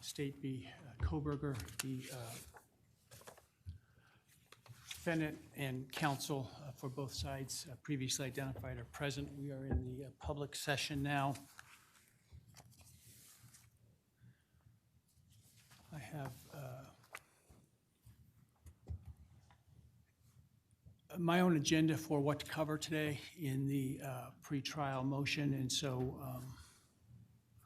State v. Kohberger. The defendant and counsel for both sides previously identified are present. We are in the public session now. I have my own agenda for what to cover today in the pretrial motion, and so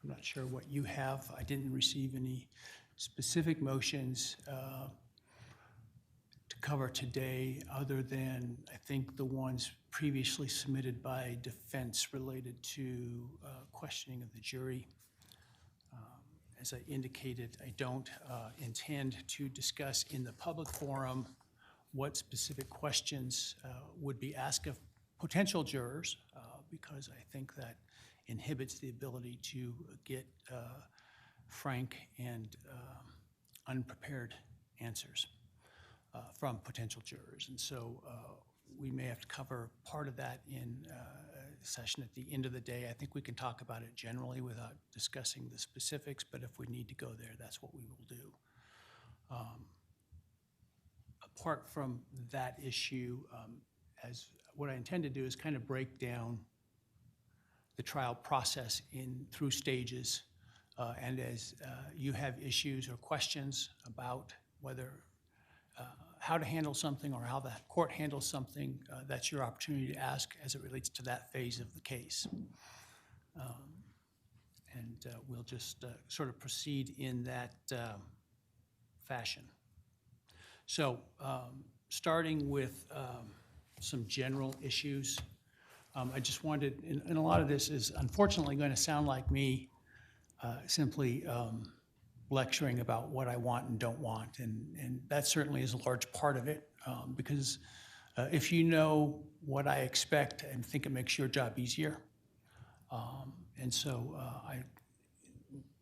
I'm not sure what you have. I didn't receive any specific motions to cover today other than, I think, the ones previously submitted by defense related to questioning of the jury. As I indicated, I don't intend to discuss in the public forum what specific questions would be asked of potential jurors, because I think that inhibits the ability to get frank and unprepared answers from potential jurors. And so we may have to cover part of that in a session at the end of the day. I think we can talk about it generally without discussing the specifics, but if we need to go there, that's what we will do. Apart from that issue, as what I intend to do is kind of break down the trial process through stages, and as you have issues or questions about whether how to handle something or how the court handles something, that's your opportunity to ask as it relates to that phase of the case. And we'll just sort of proceed in that fashion. So starting with some general issues, I just wanted, and a lot of this is unfortunately going to sound like me simply lecturing about what I want and don't want, and that certainly is a large part of it, because if you know what I expect, I think it makes your job easier. And so I,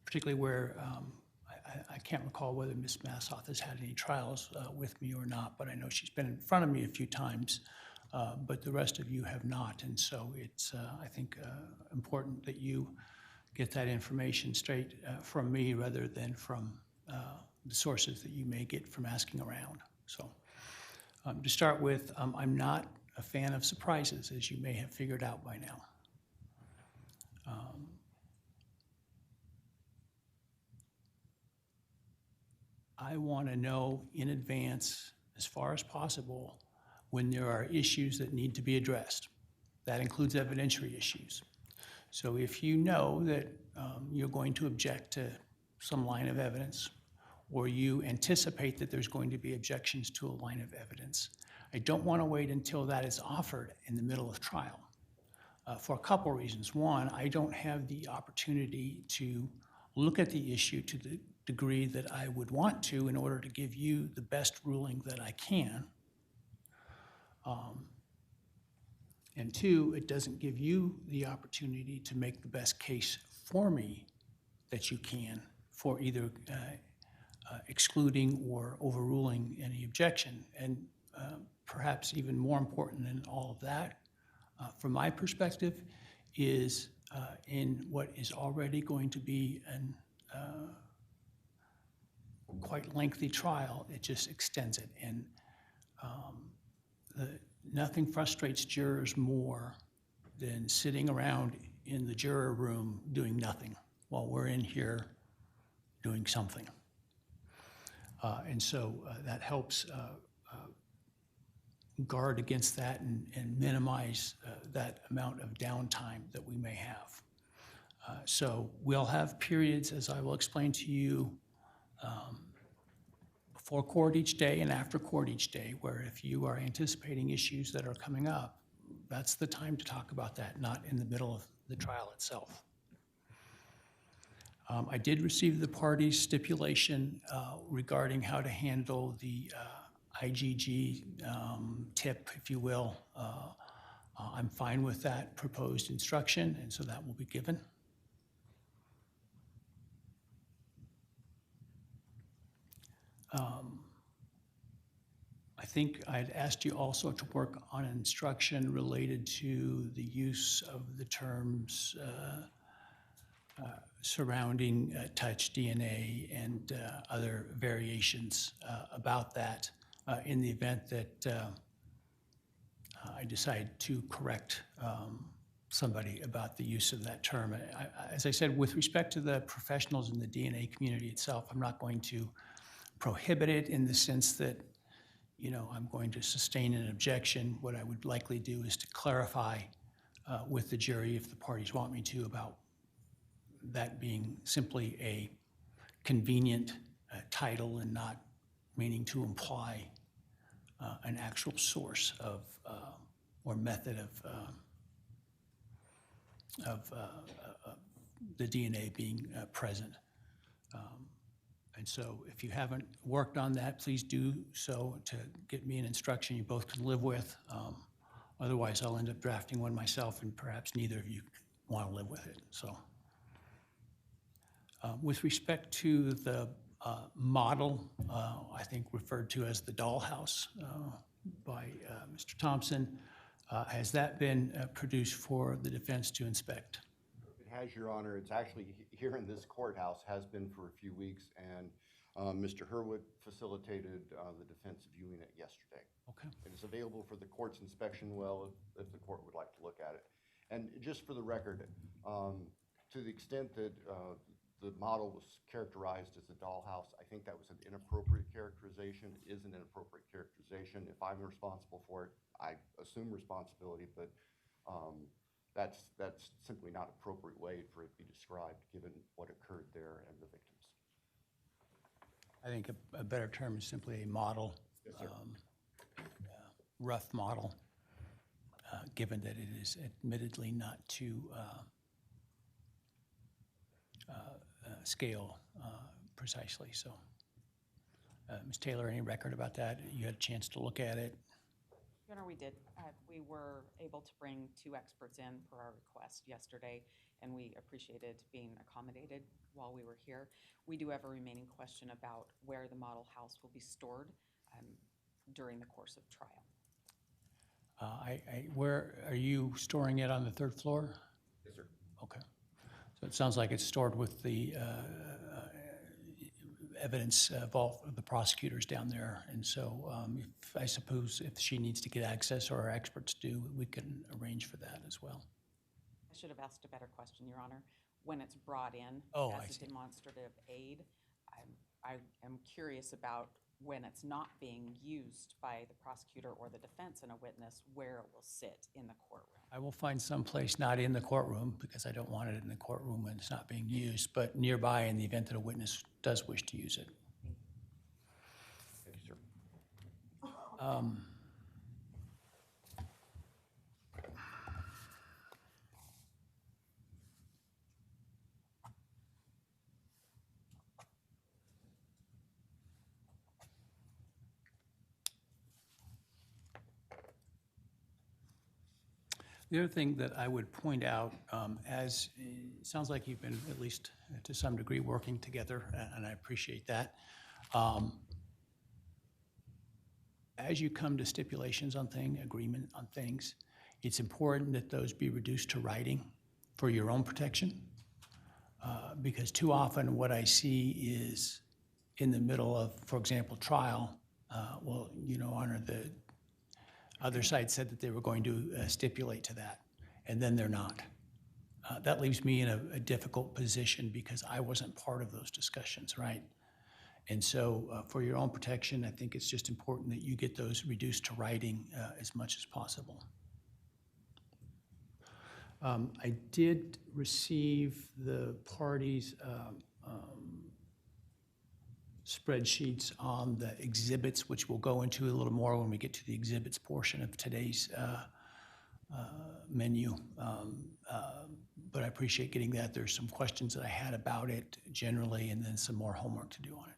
particularly where I can't recall whether Ms. Massoth has had any trials with me or not, but I know she's been in front of me a few times, but the rest of you have not. And so it's, I think, important that you get that information straight from me rather than from the sources that you may get from asking around. So to start with, I'm not a fan of surprises, as you may have figured out by now. I want to know in advance, as far as possible, when there are issues that need to be addressed. That includes evidentiary issues. So if you know that you're going to object to some line of evidence, or you anticipate that there's going to be objections to a line of evidence, I don't want to wait until that is offered in the middle of trial for a couple reasons. One, I don't have the opportunity to look at the issue to the degree that I would want to in order to give you the best ruling that I can. And two, it doesn't give you the opportunity to make the best case for me that you can for either excluding or overruling any objection. And perhaps even more important than all of that, from my perspective, is in what is already going to be an quite lengthy trial, it just extends it. And nothing frustrates jurors more than sitting around in the juror room doing nothing while we're in here doing something. And so that helps guard against that and minimize that amount of downtime that we may have. So we'll have periods, as I will explain to you, before court each day and after court each day, where if you are anticipating issues that are coming up, that's the time to talk about that, not in the middle of the trial itself. I did receive the parties' stipulation regarding how to handle the IGG tip, if you will. I'm fine with that proposed instruction, and so that will be given. I think I'd asked you also to work on an instruction related to the use of the terms surrounding touch DNA and other variations about that in the event that I decide to correct somebody about the use of that term. As I said, with respect to the professionals in the DNA community itself, I'm not going to prohibit it in the sense that, you know, I'm going to sustain an objection. What I would likely do is to clarify with the jury, if the parties want me to, about that being simply a convenient title and not meaning to imply an actual source of or method of the DNA being present. And so if you haven't worked on that, please do so to get me an instruction you both can live with. Otherwise, I'll end up drafting one myself, and perhaps neither of you want to live with it. So, with respect to the model, I think referred to as the dollhouse by Mr. Thompson, has that been produced for the defense to inspect? It has, Your Honor. It's actually here in this courthouse, has been for a few weeks, and Mr. Hurwitz facilitated the defense viewing it yesterday. Okay. It is available for the court's inspection if the court would like to look at it. And just for the record, to the extent that the model was characterized as a dollhouse, I think that was an inappropriate characterization. It is an inappropriate characterization. If I'm responsible for it, I assume responsibility, but that's simply not an appropriate way for it to be described given what occurred there and the victims. I think a better term is simply a model. Yes, sir. Rough model, given that it is admittedly not to scale precisely. So, Ms. Taylor, any record about that? You had a chance to look at it? Your Honor, we did. We were able to bring 2 experts in per our request yesterday, and we appreciated being accommodated while we were here. We do have a remaining question about where the model house will be stored during the course of trial. Where are you storing it, on the 3rd floor? Yes, sir. Okay. So it sounds like it's stored with the evidence vault of the prosecutors down there. And so I suppose if she needs to get access, or our experts do, we can arrange for that as well. I should have asked a better question, Your Honor. When it's brought in as a demonstrative aid, I am curious about when it's not being used by the prosecutor or the defense and a witness, where it will sit in the courtroom. I will find some place not in the courtroom, because I don't want it in the courtroom when it's not being used, but nearby in the event that a witness does wish to use it. Thank you, sir. The other thing that I would point out, as it sounds like you've been, at least to some degree, working together, and I appreciate that. As you come to stipulations on agreement on things, it's important that those be reduced to writing for your own protection. Because too often what I see is in the middle of, for example, trial, well, you know, Honor, the other side said that they were going to stipulate to that, and then they're not. That leaves me in a difficult position because I wasn't part of those discussions, right? And so for your own protection, I think it's just important that you get those reduced to writing as much as possible. I did receive the parties' spreadsheets on the exhibits, which we'll go into a little more when we get to the exhibits portion of today's menu. But I appreciate getting that. There's some questions that I had about it generally, and then some more homework to do on it.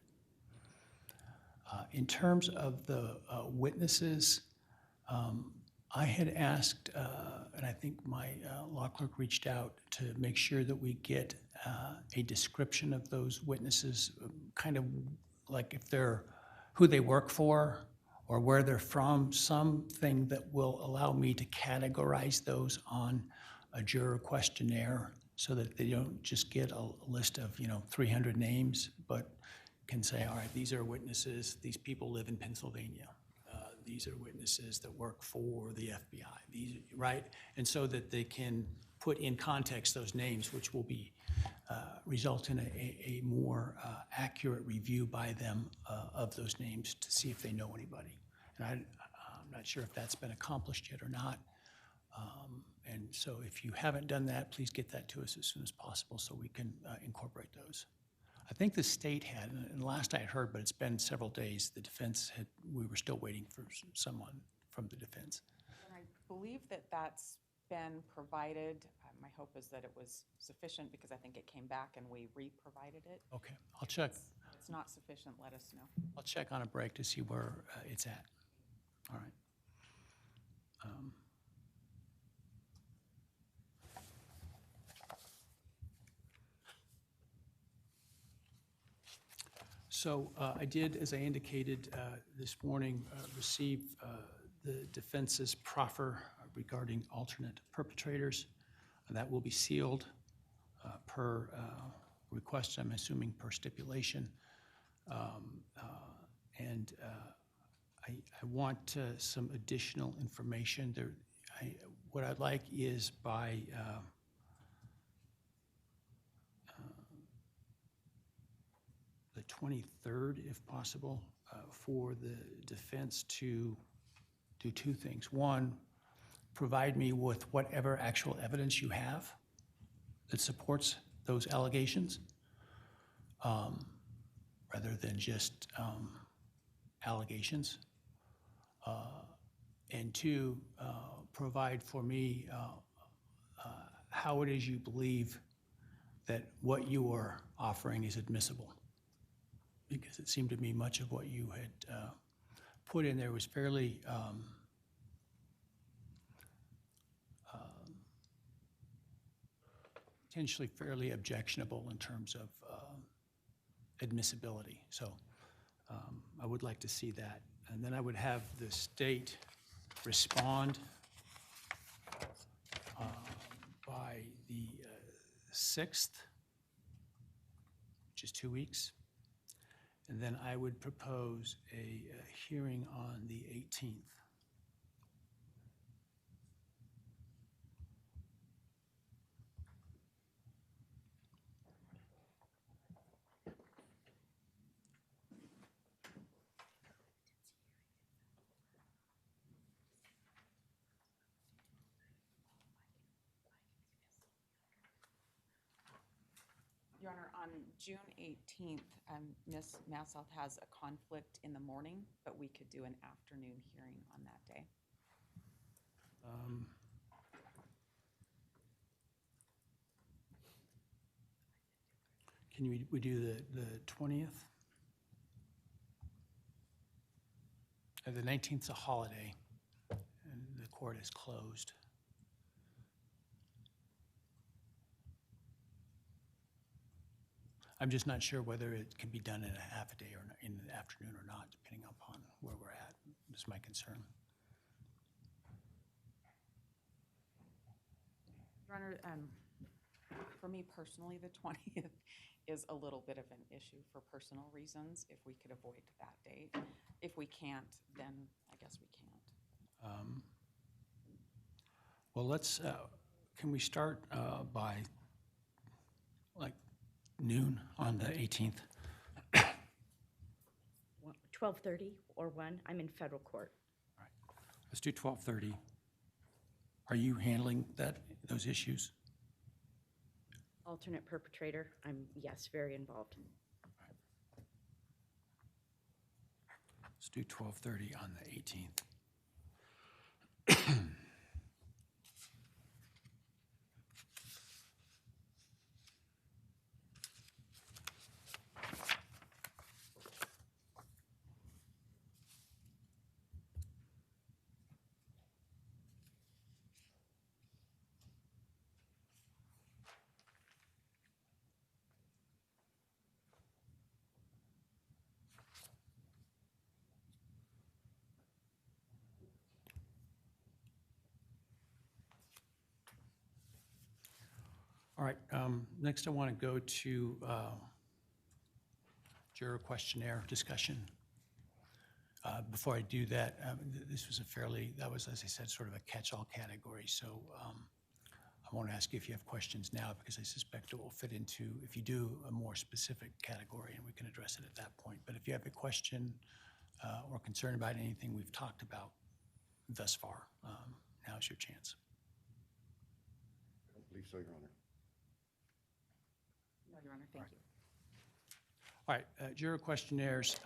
In terms of the witnesses, I had asked, and I think my law clerk reached out to make sure that we get a description of those witnesses, kind of like if they're, who they work for or where they're from, something that will allow me to categorize those on a juror questionnaire so that they don't just get a list of, 300 names, but can say, all right, these are witnesses, these people live in Pennsylvania. These are witnesses that work for the FBI, right? And so that they can put in context those names, which will be, result in a more accurate review by them of those names to see if they know anybody. And I'm not sure if that's been accomplished yet or not. And so if you haven't done that, please get that to us as soon as possible so we can incorporate those. I think the state had, and last I had heard, but it's been several days, the defense had, we were still waiting for someone from the defense. And I believe that that's been provided. My hope is that it was sufficient because I think it came back and we re-provided it. Okay, I'll check. If it's not sufficient, let us know. I'll check on a break to see where it's at. All right. So I did, as I indicated this morning, receive the defense's proffer regarding alternate perpetrators. That will be sealed per request, I'm assuming per stipulation. And I want some additional information. What I'd like is by the 23rd, if possible, for the defense to do two things. One, provide me with whatever actual evidence you have that supports those allegations, rather than just allegations. And two, provide for me how it is you believe that what you are offering is admissible. Because it seemed to me much of what you had put in there was fairly potentially fairly objectionable in terms of admissibility. So I would like to see that. And then I would have the state respond by the 6th, which is 2 weeks. And then I would propose a hearing on the 18th. Your Honor, on June 18th, Ms. Massouth has a conflict in the morning, but we could do an afternoon hearing on that day. Can we do the 20th? The 19th is a holiday, and the court is closed. I'm just not sure whether it can be done in a half a day or in the afternoon or not, depending upon where we're at. That's my concern. Your Honor, for me personally, the 20th is a little bit of an issue for personal reasons, if we could avoid that date. If we can't, then I guess we can't. Well, let's, can we start by like noon on the 18th? 12:30 or 1. I'm in federal court. All right. Let's do 12:30. Are you handling those issues? Alternate perpetrator. I'm, yes, very involved. Let's do 12:30 on the 18th. All right, next I want to go to juror questionnaire discussion. Before I do that, this was that was, as I said, sort of a catch-all category. So I want to ask you if you have questions now, because I suspect it will fit into, if you do, a more specific category, and we can address it at that point. But if you have a question or concern about anything we've talked about thus far, now's your chance. I don't believe so, Your Honor. No, Your Honor, thank you. All right, juror questionnaires.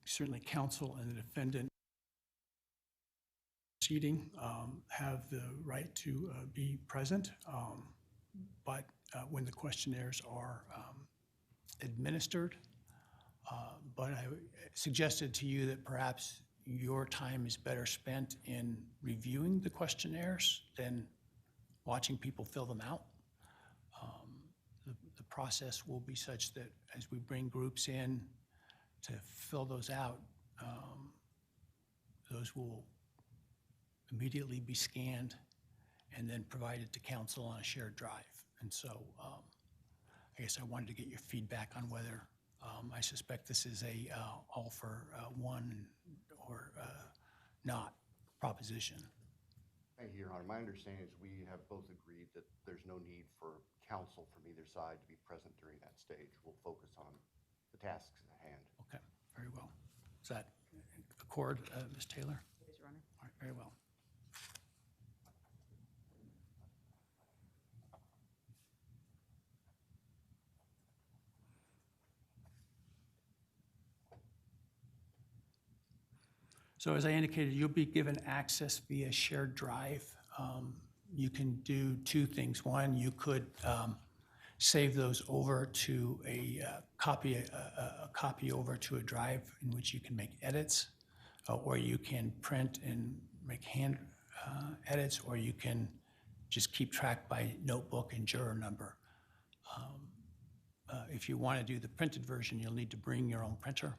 Certainly counsel and the defendant proceeding have the right to be present, but when the questionnaires are administered, but I suggested to you that perhaps your time is better spent in reviewing the questionnaires than watching people fill them out. The process will be such that as we bring groups in to fill those out, those will immediately be scanned and then provided to counsel on a shared drive. And so I guess I wanted to get your feedback on whether I suspect this is a all for one or not proposition. Thank you, Your Honor. My understanding is we have both agreed that there's no need for counsel from either side to be present during that stage. We'll focus on the tasks at hand. Okay, very well. Does that accord, Ms. Taylor? It is, Your Honor. All right, very well. So as I indicated, you'll be given access via shared drive. You can do two things. One, you could save those over to a copy over to a drive in which you can make edits, or you can print and make hand edits, or you can just keep track by notebook and juror number. If you want to do the printed version, you'll need to bring your own printer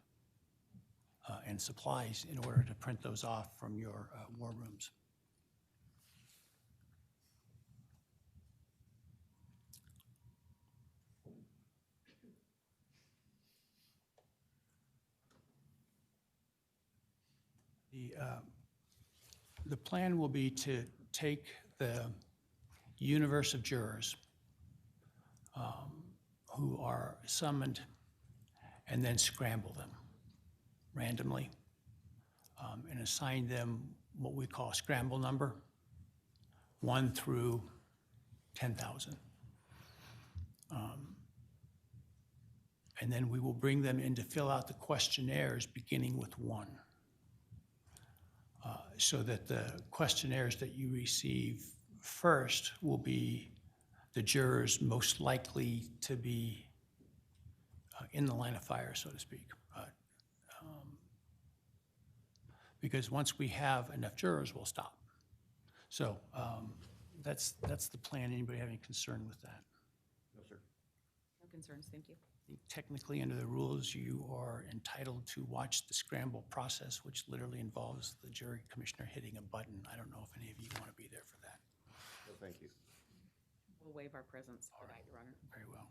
and supplies in order to print those off from your war rooms. The plan will be to take the universe of jurors who are summoned and then scramble them randomly and assign them what we call a scramble number, 1 through 10,000. And then we will bring them in to fill out the questionnaires beginning with 1. So that the questionnaires that you receive first will be the jurors most likely to be in the line of fire, so to speak. Because once we have enough jurors, we'll stop. So that's the plan. Anybody have any concern with that? No, sir. No concerns, thank you. think technically under the rules, you are entitled to watch the scramble process, which literally involves the jury commissioner hitting a button. I don't know if any of you want to be there for that. Well, thank you. We'll waive our presence for that, Your Honor. Very well.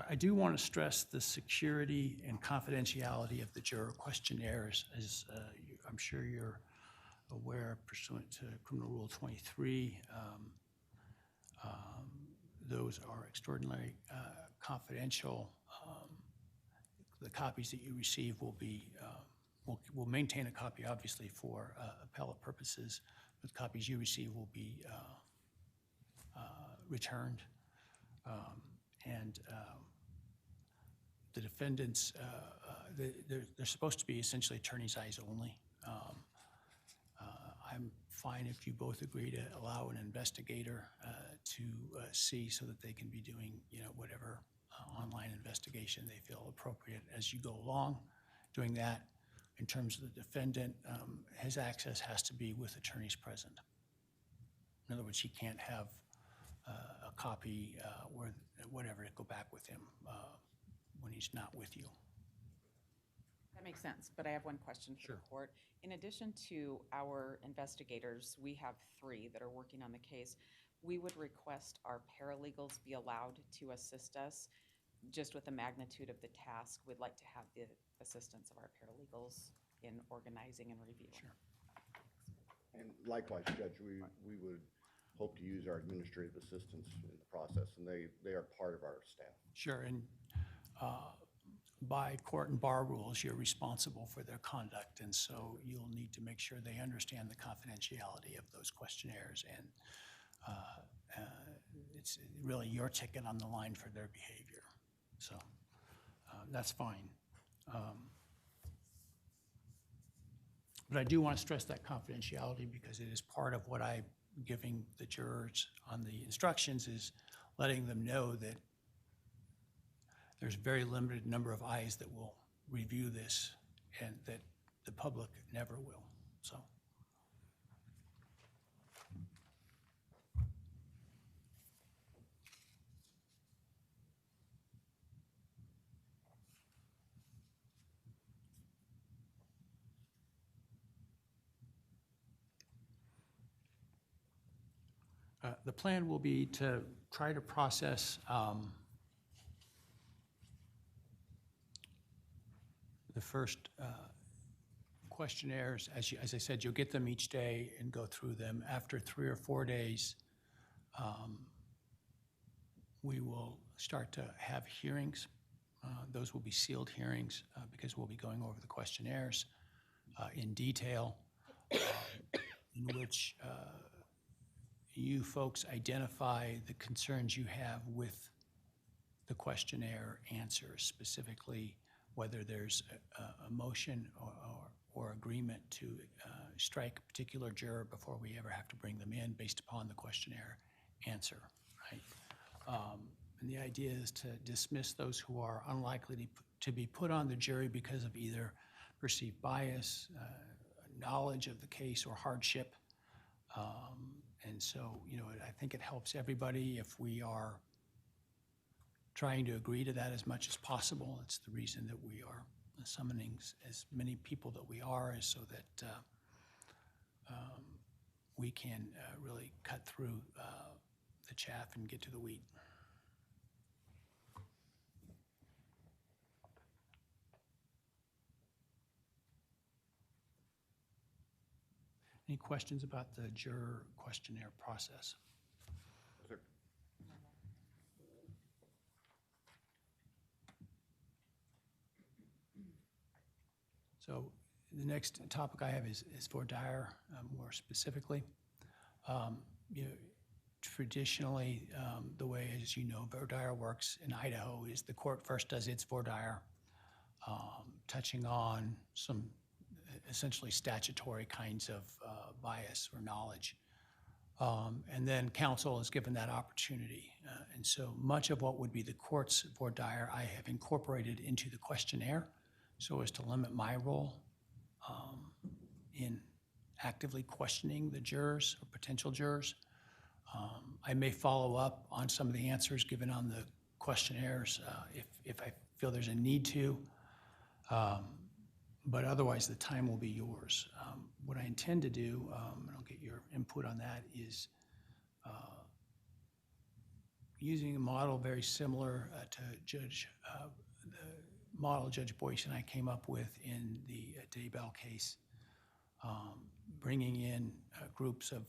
I do want to stress the security and confidentiality of the juror questionnaires. As I'm sure you're aware, pursuant to Criminal Rule 23, those are extraordinarily confidential. The copies that you receive will be, we'll maintain a copy, obviously, for appellate purposes, but the copies you receive will be returned. The defendants, they're supposed to be essentially attorney's eyes only. I'm fine if you both agree to allow an investigator to see so that they can be doing, whatever online investigation they feel appropriate as you go along. Doing that, in terms of the defendant, his access has to be with attorneys present. In other words, he can't have a copy or whatever to go back with him when he's not with you. That makes sense, but I have one question for the court. In addition to our investigators, we have 3 that are working on the case. We would request our paralegals be allowed to assist us just with the magnitude of the task. We'd like to have the assistance of our paralegals in organizing and reviewing. Sure. And likewise, Judge, we would hope to use our administrative assistants in the process, and they are part of our staff. Sure, and by court and bar rules, you're responsible for their conduct, and so you'll need to make sure they understand the confidentiality of those questionnaires, and it's really your ticket on the line for their behavior. So that's fine. But I do want to stress that confidentiality because it is part of what I'm giving the jurors on the instructions, is letting them know that there's a very limited number of eyes that will review this and that the public never will. So. The plan will be to try to process the first questionnaires. As I said, you'll get them each day and go through them. After 3 or 4 days, we will start to have hearings. Those will be sealed hearings because we'll be going over the questionnaires in detail, in which you folks identify the concerns you have with the questionnaire answers, specifically whether there's a motion or agreement to strike a particular juror before we ever have to bring them in based upon the questionnaire answer, right? And the idea is to dismiss those who are unlikely to be put on the jury because of either perceived bias, knowledge of the case, or hardship. And so, I think it helps everybody if we are trying to agree to that as much as possible. It's the reason that we are summoning as many people that we are, is so that we can really cut through the chaff and get to the wheat. Any questions about the juror questionnaire process? Sir. So the next topic I have is voir dire, more specifically. Traditionally, the way, as you know, voir dire works in Idaho is the court first does its voir dire, touching on some essentially statutory kinds of bias or knowledge. And then counsel is given that opportunity. And so much of what would be the court's voir dire, I have incorporated into the questionnaire so as to limit my role in actively questioning the jurors or potential jurors. I may follow up on some of the answers given on the questionnaires if I feel there's a need to. But otherwise, the time will be yours. What I intend to do, and I'll get your input on that, is using a model very similar to the model Judge Boyce and I came up with in the Daybell case, bringing in groups of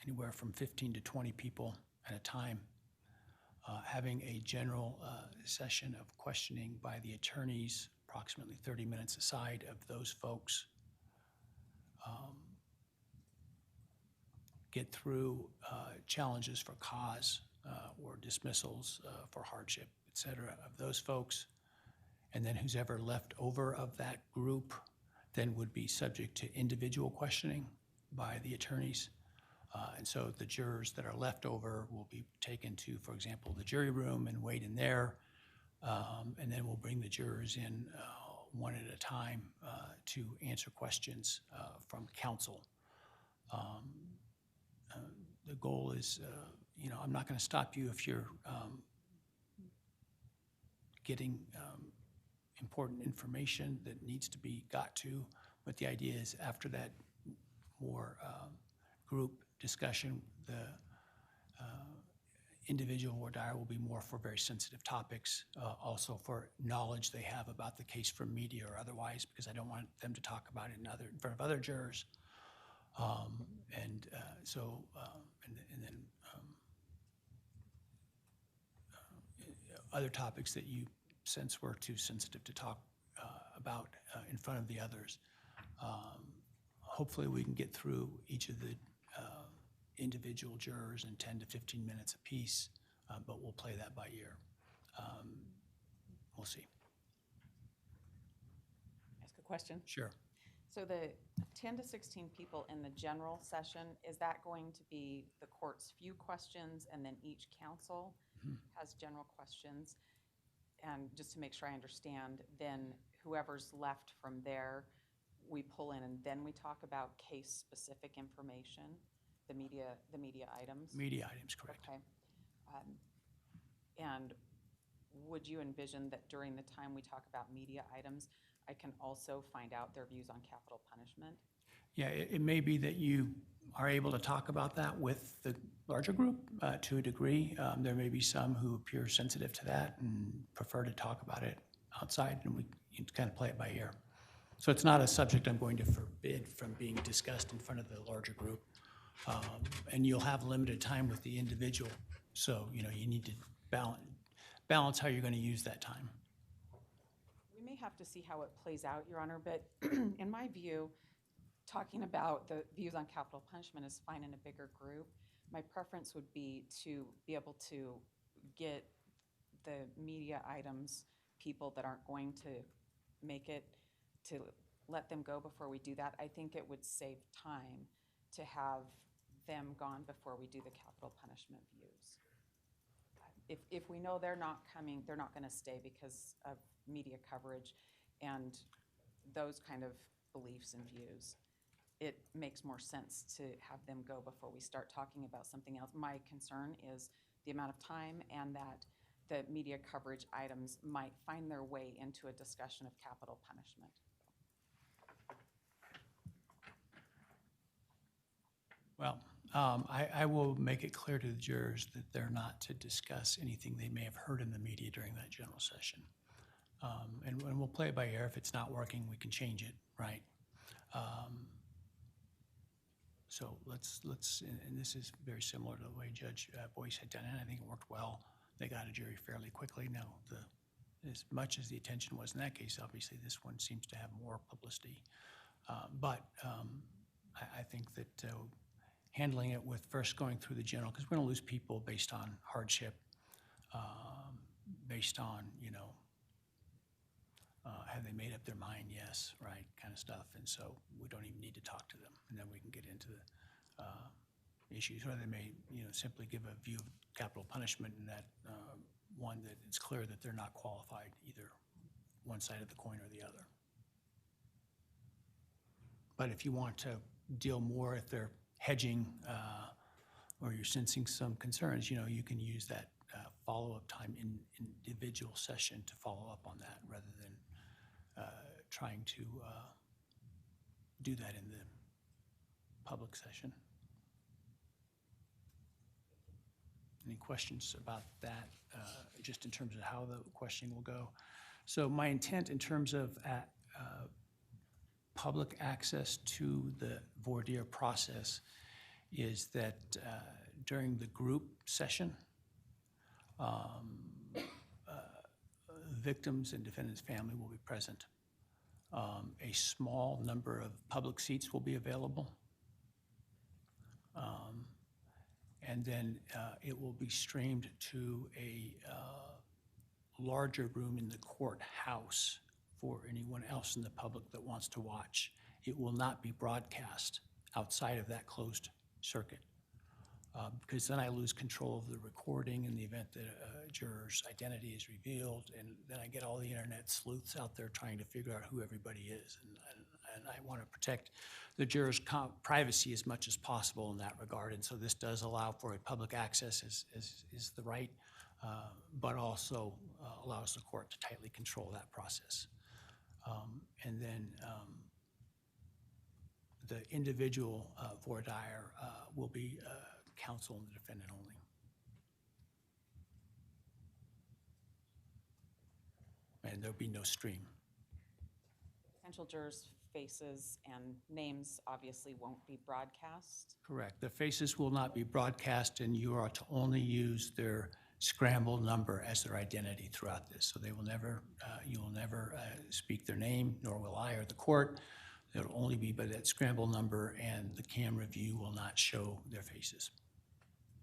anywhere from 15 to 20 people at a time, having a general session of questioning by the attorneys, approximately 30 minutes aside of those folks, get through challenges for cause or dismissals for hardship, et cetera, of those folks. And then who's ever left over of that group then would be subject to individual questioning by the attorneys. And so the jurors that are left over will be taken to, for example, the jury room and wait in there. And then we'll bring the jurors in one at a time to answer questions from counsel. The goal is, I'm not going to stop you if you're getting important information that needs to be got to, but the idea is after that more group discussion, the individual voir dire will be more for very sensitive topics, also for knowledge they have about the case from media or otherwise, because I don't want them to talk about it in front of other jurors. And then other topics that you sense were too sensitive to talk about in front of the others. Hopefully we can get through each of the individual jurors in 10 to 15 minutes apiece, but we'll play that by ear. We'll see. Ask a question? Sure. So the 10 to 16 people in the general session, is that going to be the court's few questions and then each counsel has general questions? And just to make sure I understand, then whoever's left from there, we pull in and then we talk about case-specific information, the media items? Media items, correct. Okay. And would you envision that during the time we talk about media items, I can also find out their views on capital punishment? Yeah, it may be that you are able to talk about that with the larger group to a degree. There may be some who appear sensitive to that and prefer to talk about it outside, and we kind of play it by ear. So it's not a subject I'm going to forbid from being discussed in front of the larger group. And you'll have limited time with the individual. So, you need to balance how you're going to use that time. We may have to see how it plays out, Your Honor, but in my view, talking about the views on capital punishment is fine in a bigger group. My preference would be to be able to get the media items, people that aren't going to make it, to let them go before we do that. I think it would save time to have them gone before we do the capital punishment views. If we know they're not coming, they're not going to stay because of media coverage and those kind of beliefs and views, it makes more sense to have them go before we start talking about something else. My concern is the amount of time and that the media coverage items might find their way into a discussion of capital punishment. Well, I will make it clear to the jurors that they're not to discuss anything they may have heard in the media during that general session. And we'll play it by ear. If it's not working, we can change it, right? So let's, and this is very similar to the way Judge Boyce had done it. I think it worked well. They got a jury fairly quickly. Now, as much as the attention was in that case, obviously this one seems to have more publicity. But I think that handling it with first going through the general, because we're going to lose people based on hardship, based on, have they made up their mind? Yes, right, kind of stuff. And so we don't even need to talk to them. And then we can get into the issues, or they may, simply give a view of capital punishment and that one that it's clear that they're not qualified either one side of the coin or the other. But if you want to deal more if they're hedging or you're sensing some concerns, you can use that follow-up time in individual session to follow up on that rather than trying to do that in the public session. Any questions about that, just in terms of how the questioning will go? So my intent in terms of public access to the voir dire process is that during the group session, victims and defendants' family will be present. A small number of public seats will be available. And then it will be streamed to a larger room in the courthouse for anyone else in the public that wants to watch. It will not be broadcast outside of that closed circuit, because then I lose control of the recording in the event that a juror's identity is revealed, and then I get all the internet sleuths out there trying to figure out who everybody is. And I want to protect the juror's privacy as much as possible in that regard. And so this does allow for a public access is the right, but also allows the court to tightly control that process. And then the individual voir dire will be counsel and the defendant only. And there'll be no stream. Potential jurors' faces and names obviously won't be broadcast. Correct. The faces will not be broadcast, and you are to only use their scramble number as their identity throughout this. So they will never, you will never speak their name, nor will I or the court. It'll only be by that scramble number, and the camera view will not show their faces.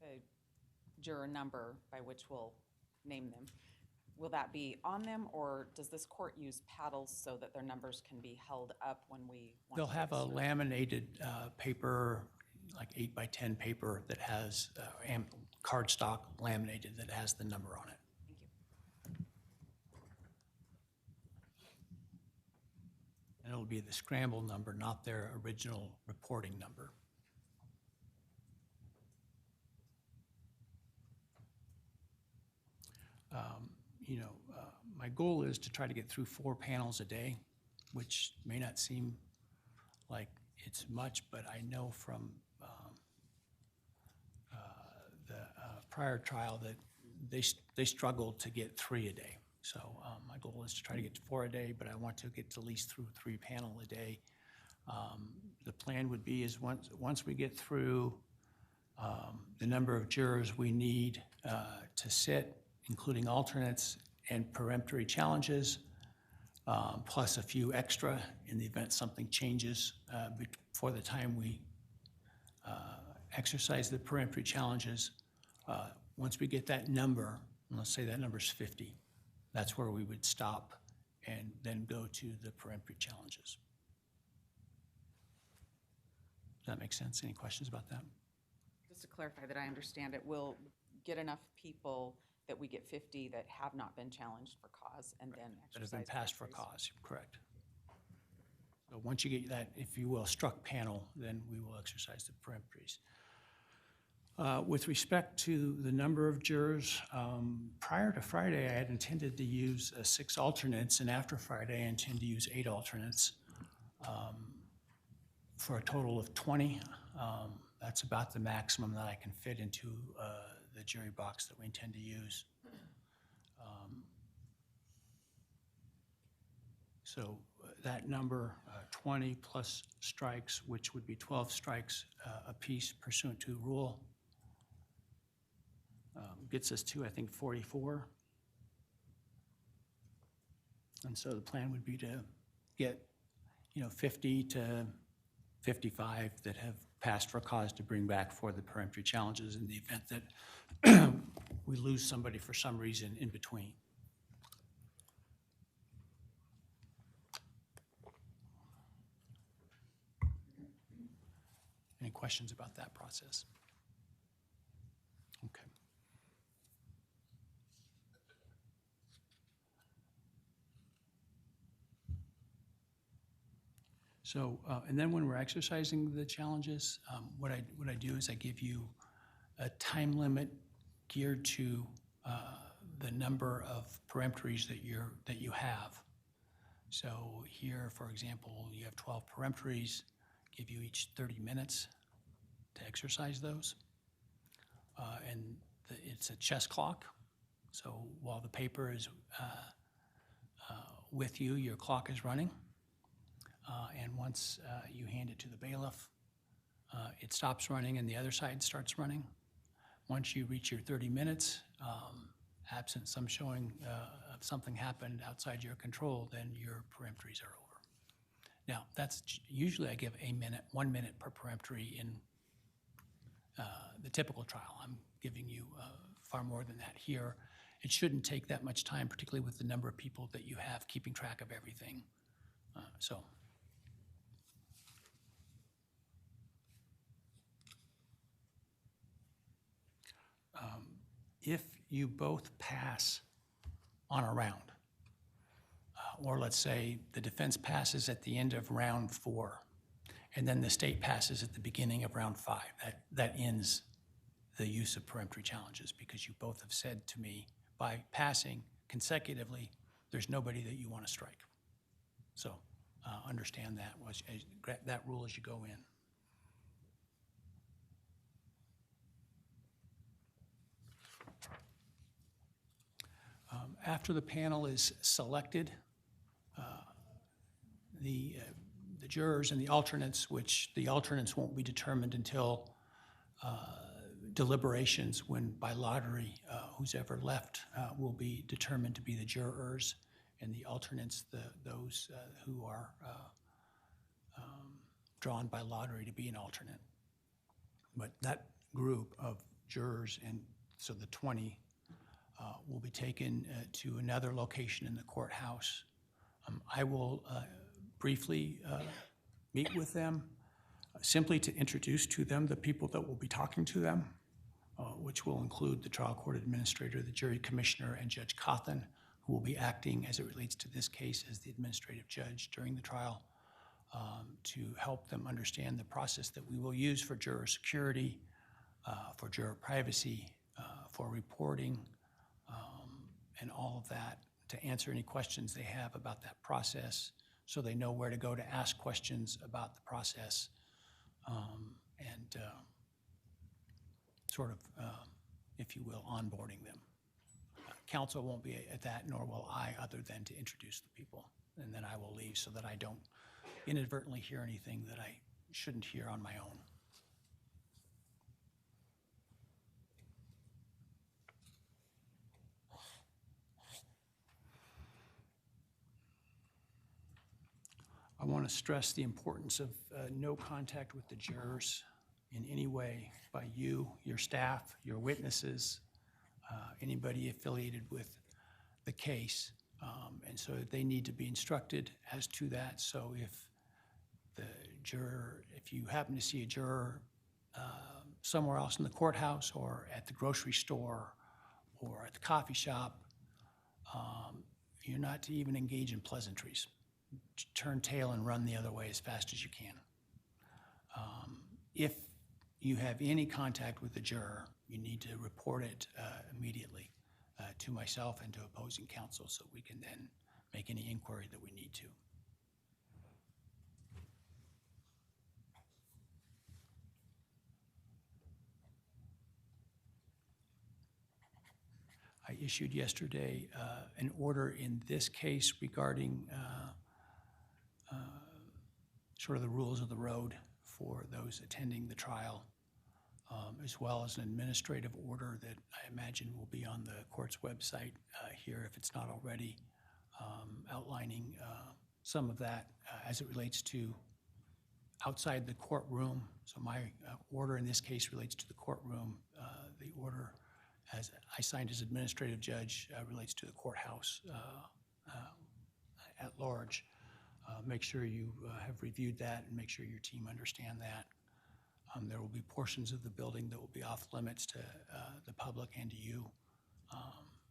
The juror number by which we'll name them, will that be on them, or does this court use paddles so that their numbers can be held up when we want They'll to have a excerpt? laminated paper, like 8x10 paper that has cardstock laminated that has the number on it. Thank you. And it'll be the scramble number, not their original reporting number. My goal is to try to get through 4 panels a day, which may not seem like it's much, but I know from the prior trial that they struggled to get 3 a day. So my goal is to try to get to 4 a day, but I want to get at least through 3 panel a day. The plan would be is once we get through the number of jurors we need to sit, including alternates and peremptory challenges, plus a few extra in the event something changes before the time we exercise the peremptory challenges. Once we get that number, and let's say that number's 50, that's where we would stop and then go to the peremptory challenges. Does that make sense? Any questions about that? Just to clarify that I understand it, we'll get enough people that we get 50 that have not been challenged for cause and then That have exercise. been passed for peremptories. cause, correct. So once you get that, if you will, struck panel, then we will exercise the peremptories. With respect to the number of jurors, prior to Friday, I had intended to use 6 alternates, and after Friday, I intend to use 8 alternates for a total of 20. That's about the maximum that I can fit into the jury box that we intend to use. So that number, 20 plus strikes, which would be 12 strikes apiece pursuant to rule, gets us to, I think, 44. And so the plan would be to get, 50 to 55 that have passed for cause to bring back for the peremptory challenges in the event that we lose somebody for some reason in between. Any questions about that process? Okay. So, and then when we're exercising the challenges, what I do is I give you a time limit geared to the number of peremptories that you have. So here, for example, you have 12 peremptories, give you each 30 minutes to exercise those. It's a chess clock. So while the paper is with you, your clock is running. And once you hand it to the bailiff, it stops running and the other side starts running. Once you reach your 30 minutes, absent some showing of something happened outside your control, then your peremptories are over. Now, that's usually I give 1 minute per peremptory in the typical trial. I'm giving you far more than that here. It shouldn't take that much time, particularly with the number of people that you have keeping track of everything. If you both pass on a round, or let's say the defense passes at the end of round 4, and then the state passes at the beginning of round 5, that ends the use of peremptory challenges, because you both have said to me, by passing consecutively, there's nobody that you want to strike. So understand that rule as you go in. After the panel is selected, the jurors and the alternates, which the alternates won't be determined until deliberations, when by lottery, who's ever left will be determined to be the jurors, and the alternates, those who are drawn by lottery to be an alternate. But that group of jurors, and so the 20, will be taken to another location in the courthouse. I will briefly meet with them, simply to introduce to them the people that will be talking to them, which will include the trial court administrator, the jury commissioner, and Judge Cawthon, who will be acting as it relates to this case as the administrative judge during the trial, to help them understand the process that we will use for juror security, for juror privacy, for reporting, and all of that, to answer any questions they have about that process, so they know where to go to ask questions about the process, and sort of, if you will, onboarding them. Counsel won't be at that, nor will I, other than to introduce the people, and then I will leave so that I don't inadvertently hear anything that I shouldn't hear on my own. I want to stress the importance of no contact with the jurors in any way by you, your staff, your witnesses, anybody affiliated with the case. And so they need to be instructed as to that. So if you happen to see a juror somewhere else in the courthouse or at the grocery store or at the coffee shop, you're not to even engage in pleasantries. Turn tail and run the other way as fast as you can. If you have any contact with the juror, you need to report it immediately to myself and to opposing counsel, so we can then make any inquiry that we need to. I issued yesterday an order in this case regarding sort of the rules of the road for those attending the trial, as well as an administrative order that I imagine will be on the court's website here, if it's not already, outlining some of that as it relates to outside the courtroom. So my order in this case relates to the courtroom. The order, as I signed as administrative judge, relates to the courthouse at large. Make sure you have reviewed that and make sure your team understand that. There will be portions of the building that will be off limits to the public and to you.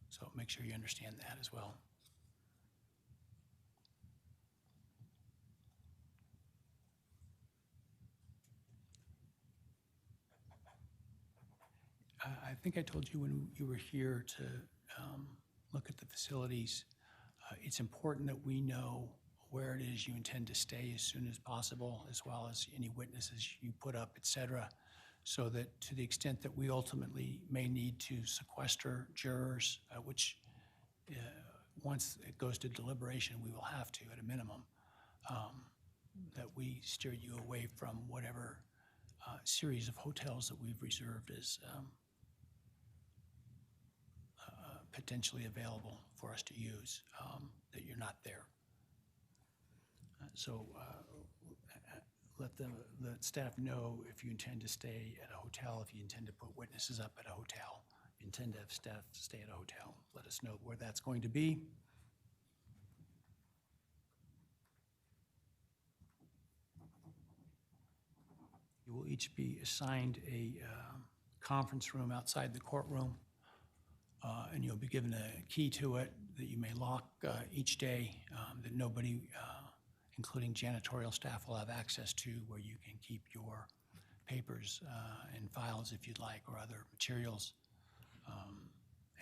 So make sure you understand that as well. I think I told you when you were here to look at the facilities, it's important that we know where it is you intend to stay as soon as possible, as well as any witnesses you put up, et cetera, so that to the extent that we ultimately may need to sequester jurors, which once it goes to deliberation, we will have to at a minimum, that we steer you away from whatever series of hotels that we've reserved as potentially available for us to use, that you're not there. So let staff know if you intend to stay at a hotel, if you intend to put witnesses up at a hotel, if you intend to have staff stay at a hotel. Let us know where that's going to be. You will each be assigned a conference room outside the courtroom, and you'll be given a key to it that you may lock each day, that nobody, including janitorial staff, will have access to, where you can keep your papers and files if you'd like, or other materials,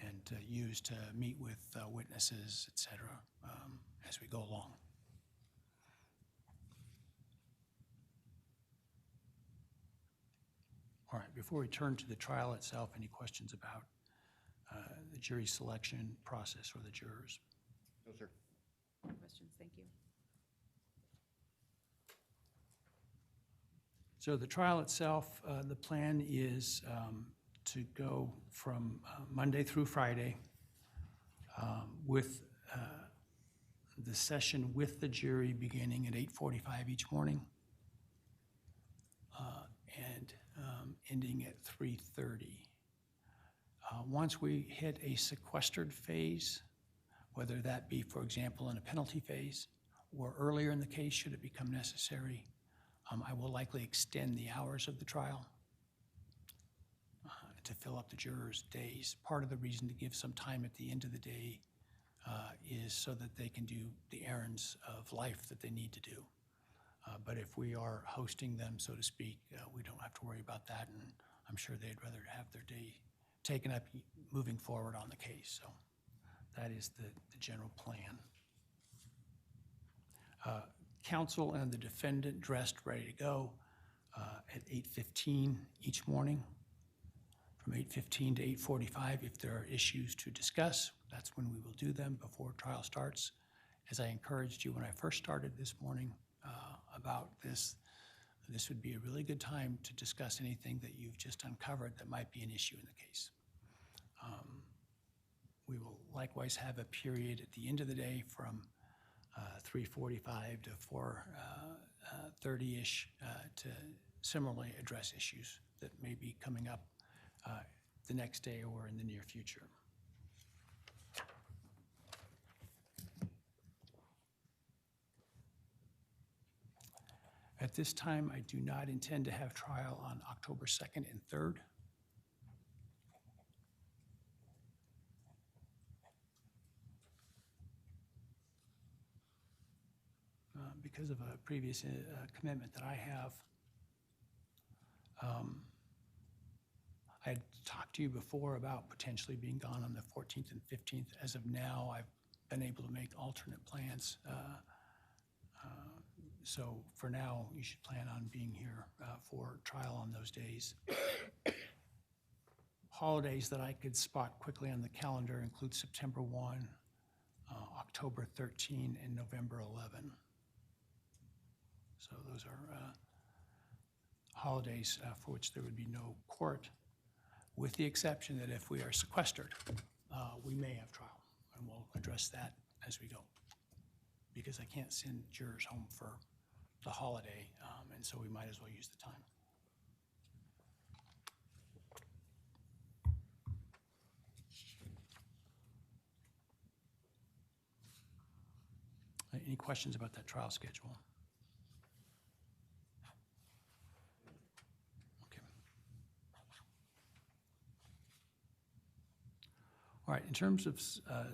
and use to meet with witnesses, et cetera, as we go along. All right, before we turn to the trial itself, any questions about the jury selection process or the jurors? No, sir. No questions, thank you. So the trial itself, the plan is to go from Monday through Friday with the session with the jury beginning at 8:45 each morning and ending at 3:30. Once we hit a sequestered phase, whether that be, for example, in a penalty phase or earlier in the case, should it become necessary, I will likely extend the hours of the trial to fill up the jurors' days. Part of the reason to give some time at the end of the day is so that they can do the errands of life that they need to do. But if we are hosting them, so to speak, we don't have to worry about that, and I'm sure they'd rather have their day taken up moving forward on the case. So that is the general plan. Counsel and the defendant dressed, ready to go at 8:15 each morning. From 8:15 to 8:45, if there are issues to discuss, that's when we will do them before trial starts. As I encouraged you when I first started this morning about this would be a really good time to discuss anything that you've just uncovered that might be an issue in the case. We will likewise have a period at the end of the day from 3:45 to 4:30-ish to similarly address issues that may be coming up the next day or in the near future. At this time, I do not intend to have trial on October 2nd and 3rd. Because of a previous commitment that I have. I had talked to you before about potentially being gone on the 14th and 15th. As of now, I've been able to make alternate plans. So for now, you should plan on being here for trial on those days. Holidays that I could spot quickly on the calendar include September 1, October 13, and November 11. So those are holidays for which there would be no court, with the exception that if we are sequestered, we may have trial, and we'll address that as we go. Because I can't send jurors home for the holiday, and so we might as well use the time. Any questions about that trial schedule? Okay. All right, in terms of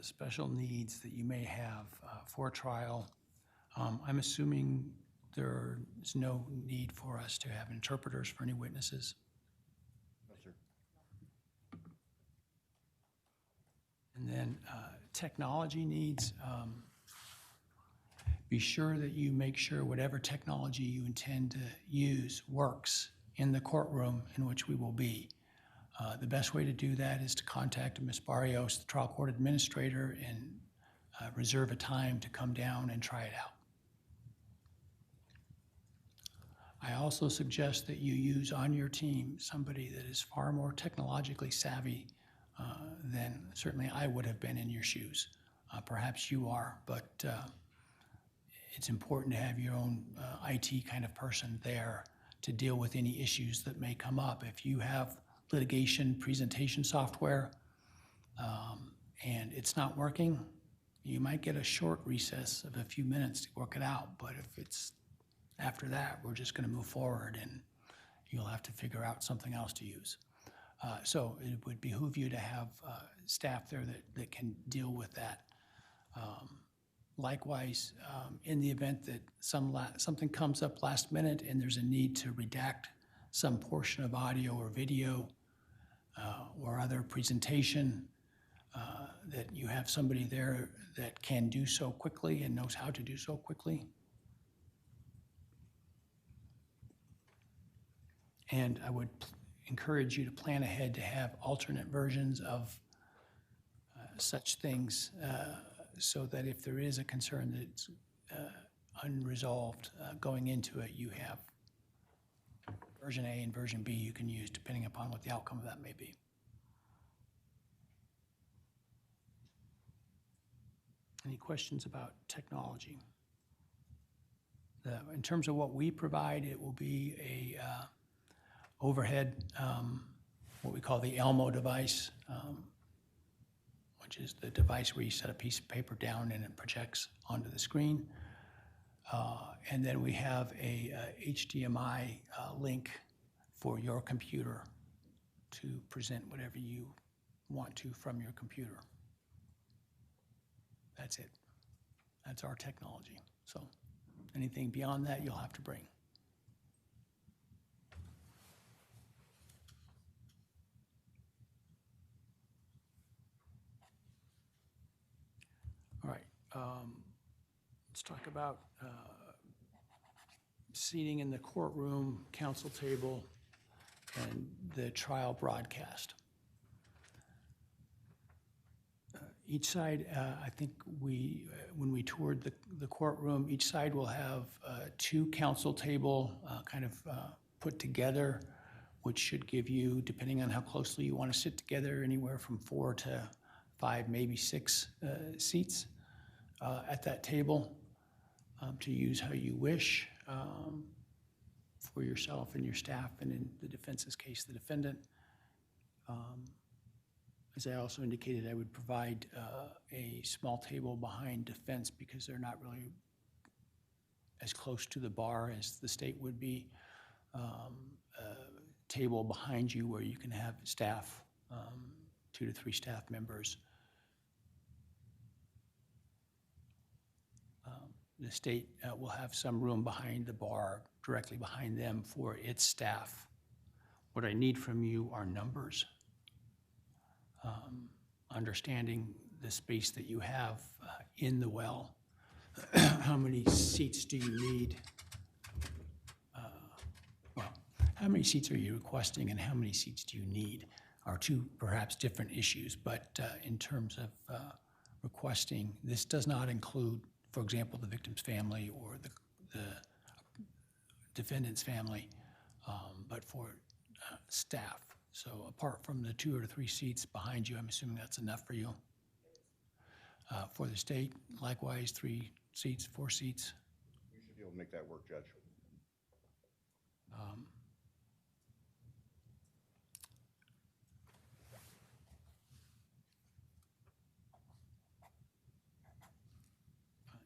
special needs that you may have for trial, I'm assuming there's no need for us to have interpreters for any witnesses? No, sir. And then technology needs, be sure that you make sure whatever technology you intend to use works in the courtroom in which we will be. The best way to do that is to contact Ms. Barrios, the trial court administrator, and reserve a time to come down and try it out. I also suggest that you use on your team somebody that is far more technologically savvy than certainly I would have been in your shoes. Perhaps you are, but it's important to have your own IT kind of person there to deal with any issues that may come up. If you have litigation presentation software and it's not working, you might get a short recess of a few minutes to work it out, but if it's after that, we're just going to move forward and you'll have to figure out something else to use. So it would behoove you to have staff there that can deal with that. Likewise, in the event that something comes up last minute and there's a need to redact some portion of audio or video or other presentation, that you have somebody there that can do so quickly and knows how to do so quickly. And I would encourage you to plan ahead to have alternate versions of such things so that if there is a concern that's unresolved going into it, you have version A and version B you can use depending upon what the outcome of that may be. Any questions about technology? In terms of what we provide, it will be a overhead, what we call the Elmo device, which is the device where you set a piece of paper down and it projects onto the screen. And then we have a HDMI link for your computer to present whatever you want to from your computer. That's it. That's our technology. So anything beyond that, you'll have to bring. All right. Let's talk about seating in the courtroom, counsel table, and the trial broadcast. Each side, I think when we toured the courtroom, each side will have two counsel table kind of put together, which should give you, depending on how closely you want to sit together, anywhere from 4 to 5, maybe 6 seats at that table to use how you wish for yourself and your staff, and in the defense's case, the defendant. As I also indicated, I would provide a small table behind defense because they're not really as close to the bar as the state would be. A table behind you where you can have staff, 2 to 3 staff members. The state will have some room behind the bar, directly behind them for its staff. What I need from you are numbers. Understanding the space that you have in the well. How many seats do you need? How many seats are you requesting and how many seats do you need are two perhaps different issues, but in terms of requesting, this does not include, for example, the victim's family or the defendant's family, but for staff. So apart from the 2 or 3 seats behind you, I'm assuming that's enough for you? For the state, likewise, 3 seats, 4 seats? We should be able to make that work, Judge.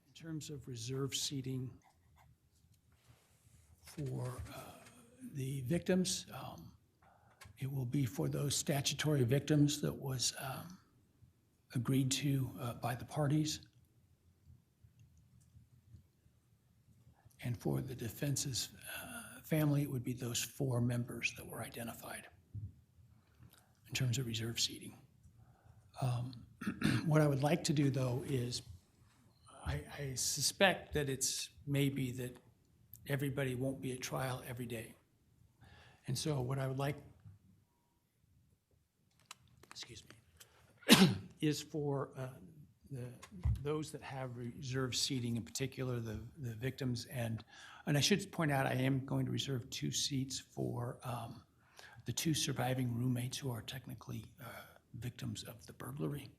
In terms of reserve seating for the victims, it will be for those statutory victims that was agreed to by the parties. And for the defense's family, it would be those 4 members that were identified in terms of reserve seating. What I would like to do, though, is I suspect that it's maybe that everybody won't be at trial every day. And so what I would like, excuse me, is for those that have reserved seating, in particular the victims, and I should point out I am going to reserve 2 seats for the 2 surviving roommates who are technically victims of the burglary.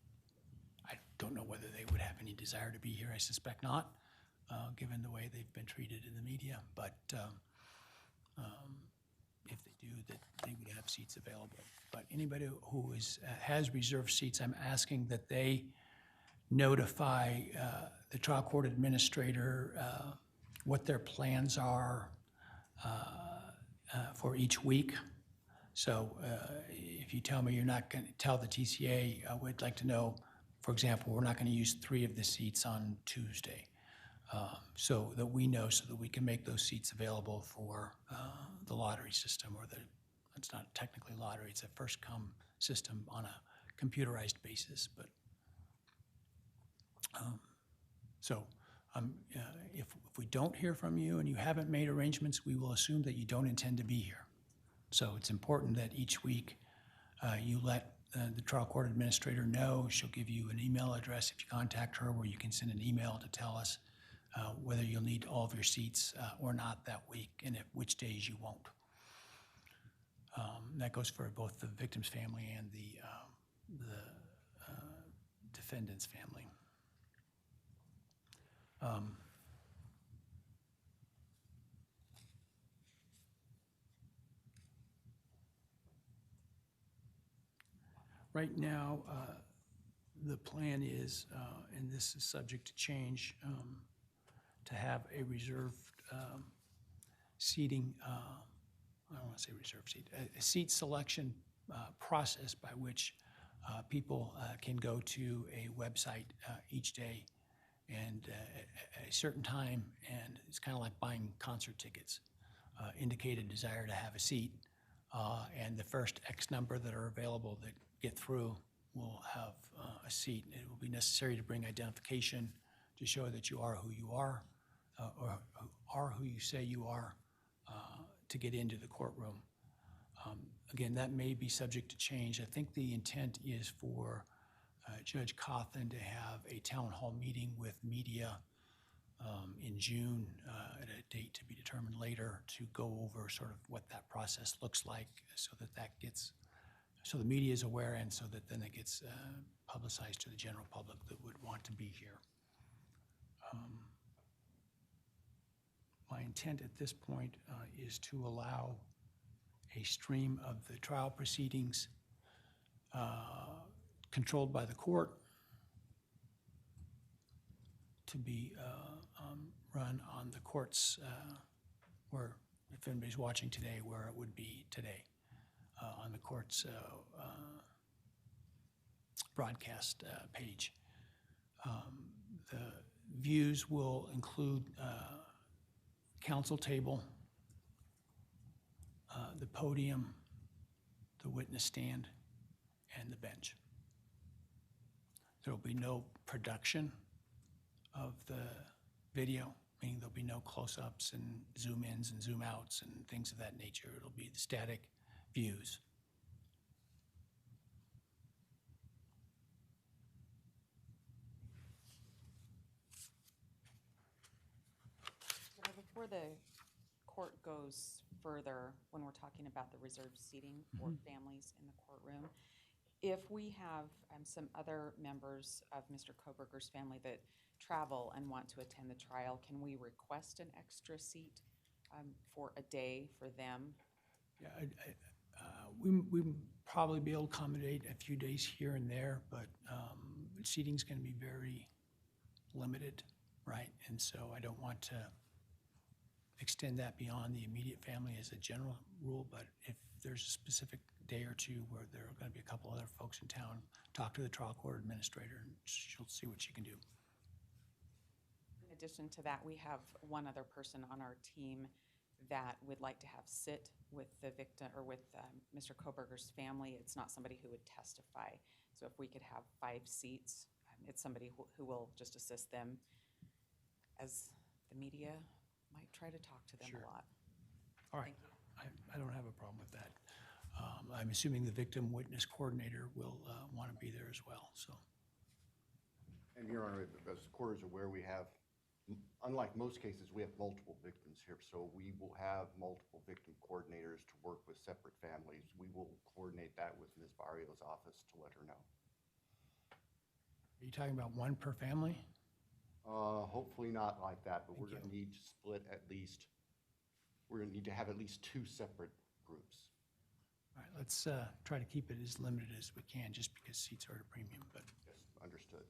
I don't know whether they would have any desire to be here. I suspect not, given the way they've been treated in the media. But if they do, that they would have seats available. But anybody who has reserved seats, I'm asking that they notify the trial court administrator what their plans are for each week. So if you tell me you're not going to tell the TCA, I would like to know, for example, we're not going to use 3 of the seats on Tuesday, so that we know, so that we can make those seats available for the lottery system, or it's not technically lottery, it's a first-come system on a computerized basis. But if we don't hear from you and you haven't made arrangements, we will assume that you don't intend to be here. So it's important that each week you let the trial court administrator know. She'll give you an email address if you contact her, where you can send an email to tell us whether you'll need all of your seats or not that week, and which days you won't. That goes for both the victim's family and the defendant's family. Right now, the plan is, and this is subject to change, to have a reserved seating, I don't want to say reserved seat, a seat selection process by which people can go to a website each day and at a certain time, and it's kind of like buying concert tickets, indicate a desire to have a seat, and the first X number that are available that get through will have a seat. It will be necessary to bring identification to show that you are who you are, or are who you say you are, to get into the courtroom. Again, that may be subject to change. I think the intent is for Judge Cawthon to have a town hall meeting with media in June at a date to be determined later, to go over sort of what that process looks like, so so the media is aware, and so that then it gets publicized to the general public that would want to be here. My intent at this point is to allow a stream of the trial proceedings controlled by the court to be run on the court's, where, if anybody's watching today, where it would be today, on the court's broadcast page. The views will include counsel table, the podium, the witness stand, and the bench. There will be no production of the video, meaning there'll be no close-ups and zoom-ins and zoom-outs and things of that nature. It'll be the static views. Before the court goes further, when we're talking about the reserved seating for families in the courtroom, if we have some other members of Mr. Kohberger's family that travel and want to attend the trial, can we request an extra seat for a day for them? Yeah, we probably be able to accommodate a few days here and there, but seating's going to be very limited, right? And so I don't want to extend that beyond the immediate family as a general rule, but if there's a specific day or two where there are going to be a couple other folks in town, talk to the trial court administrator, and she'll see what she can do. In addition to that, we have one other person on our team that would like to have sit with the victim or with Mr. Kohberger's family. It's not somebody who would testify. So So if we could have 5 seats, it's somebody who will just assist them, as the media might try to talk to them Sure. a lot. All right, Thank you. I don't have a problem with that. I'm assuming the victim witness coordinator will want to be there as well, so. And Your Honor, as the court is aware, we have, unlike most cases, we have multiple victims here. So we will have multiple victim coordinators to work with separate families. We will coordinate that with Ms. Barrios' office to let her know. Are you talking about one per family? Hopefully not like that, but we're Thank going to need to split at least, we're going to need to have at least 2 separate groups. All right, let's try to keep it as limited as we can, just because seats are at a premium, but. Yes, understood.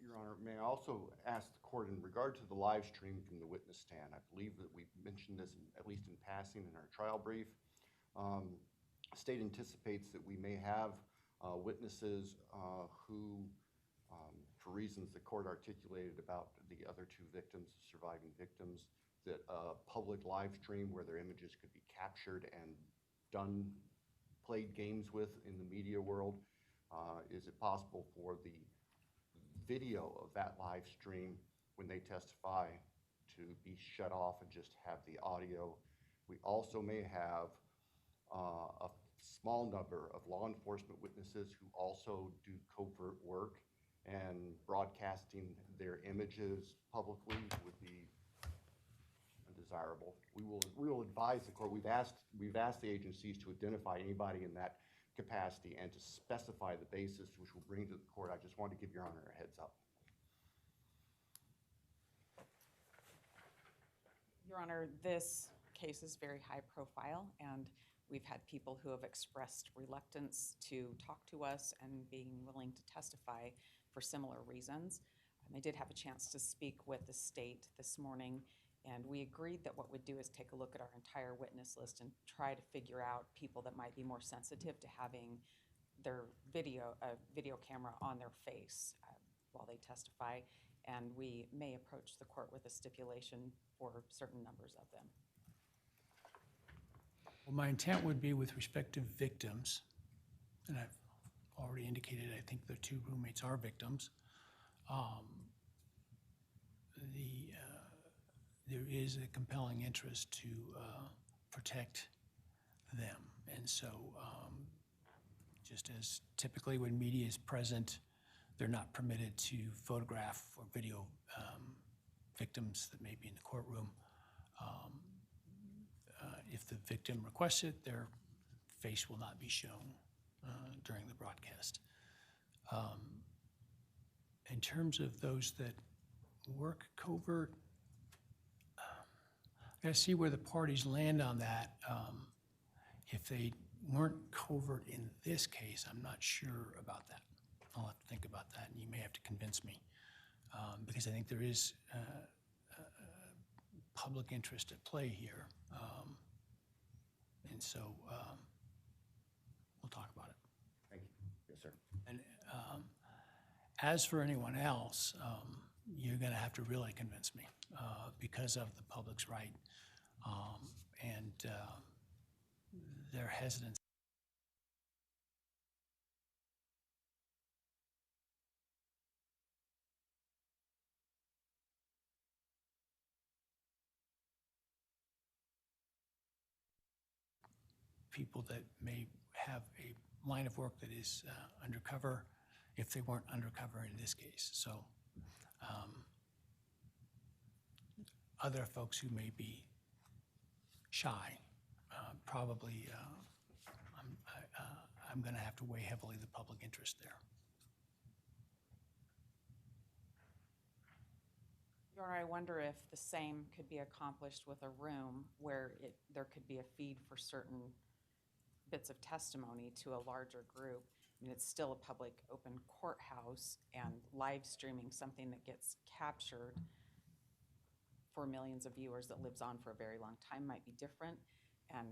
Your Honor, may I also ask the court in regard to the live stream from the witness stand? I believe that we mentioned this, at least in passing, in our trial brief. State anticipates that we may have witnesses who, for reasons the court articulated about the other 2 victims, surviving victims, that a public live stream where their images could be captured and played games with in the media world. Is it possible for the video of that live stream when they testify to be shut off and just have the audio? We also may have a small number of law enforcement witnesses who also do covert work, and broadcasting their images publicly would be undesirable. We will advise the court. We've asked the agencies to identify anybody in that capacity and to specify the basis, which we'll bring to the court. I just wanted to give Your Honor a heads up. Your Honor, this case is very high profile, and we've had people who have expressed reluctance to talk to us and being willing to testify for similar reasons. I did have a chance to speak with the state this morning, and we agreed that what we'd do is take a look at our entire witness list and try to figure out people that might be more sensitive to having their video camera on their face while they testify, and we may approach the court with a stipulation for certain numbers of them. Well, my intent would be with respect to victims, and I've already indicated I think the 2 roommates are victims. There is a compelling interest to protect them. And so just as typically when media is present, they're not permitted to photograph or video victims that may be in the courtroom. If the victim requests it, their face will not be shown during the broadcast. In terms of those that work covert, I gotta see where the parties land on that. If they weren't covert in this case, I'm not sure about that. I'll have to think about that, and you may have to convince me, because I think there is public interest at play here. And so we'll talk about it. Thank you. Yes, sir. And as for anyone else, you're going to have to really convince me because of the public's right and their hesitance. People that may have a line of work that is undercover if they weren't undercover in this case. So other folks who may be shy, probably I'm going to have to weigh heavily the public interest there. Your Honor, I wonder if the same could be accomplished with a room where there could be a feed for certain bits of testimony to a larger group. I mean, it's still a public open courthouse, and live streaming something that gets captured for millions of viewers that lives on for a very long time might be different. And